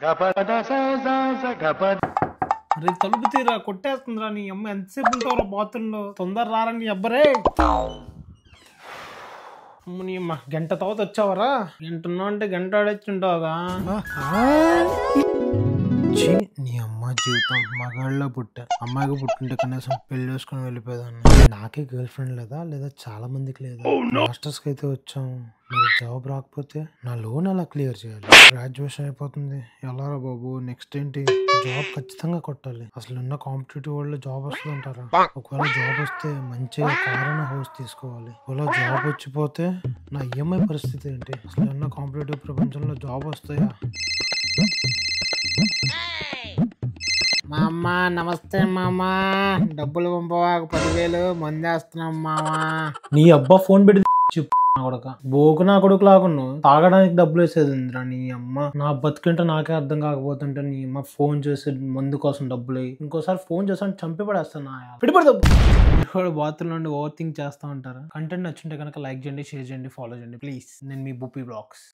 అరే తలుపు తీరా కొట్టేస్తుందిరా నీ అమ్మ. ఎంతసేపు ఉంటావురా బాత్రూంలో? తొందర రారా నీ అబ్బరే. అమ్మ నీ అమ్మ, గంట తర్వాత వచ్చావరా? గంట ఉన్నావు అంటే గంట ఆడొచ్చుంటావుగా. నీ అమ్మ జీవితం మగాళ్ళలో పుట్టా. అమ్మాయికి పుట్టింటే కనీసం పెళ్లి చేసుకుని వెళ్ళిపోయేదాన్ని. నాకే గర్ల్ ఫ్రెండ్ లేదా చాలా మందికి లేదా? మాస్టర్స్ కి అయితే వచ్చాము, మరి జాబ్ రాకపోతే నా లోన్ ఎలా క్లియర్ చేయాలి? గ్రాడ్యుయేషన్ అయిపోతుంది, ఎలారా బాబు నెక్స్ట్ ఏంటి? జాబ్ ఖచ్చితంగా కొట్టాలి. అసలు ఉన్న కాంపిటేటివ్ వరల్డ్ లో జాబ్ వస్తుంది అంటారా? ఒకవేళ జాబ్ వస్తే మంచిగా కారైన హౌస్ తీసుకోవాలి. ఒకవేళ జాబ్ వచ్చిపోతే నా ఈఎంఐ పరిస్థితి ఏంటి? అసలు ఉన్న కాంపిటేటివ్ ప్రపంచంలో జాబ్ వస్తాయా? మా అమ్మ నమస్తే మామా, డబ్బులు పంపవా? 10,000 మందేస్తున్నాం మామా. నీ అబ్బా ఫోన్ పెట్టి చెప్పు కొడక. బోకు నా కొడుకు లాగున్ను తాగడానికి డబ్బులు వేసేది ఇంద్రా నీ అమ్మ. నా బతికింటే నాకే అర్థం కాకపోతుంటే నీ అమ్మ ఫోన్ చేసి మందు కోసం డబ్బులు. ఇంకోసారి ఫోన్ చేసాను చంపి పడేస్తాను. పిడిపడదు బాత్రూమ్ నుండి ఓవర్ థింక్ చేస్తా ఉంటారు. కంటెంట్ నచ్చుంటే కనుక లైక్ చేయండి, షేర్ చేయండి, ఫాలో చేయండి ప్లీజ్. నేను మీ బుప్పి బ్లాగ్స్.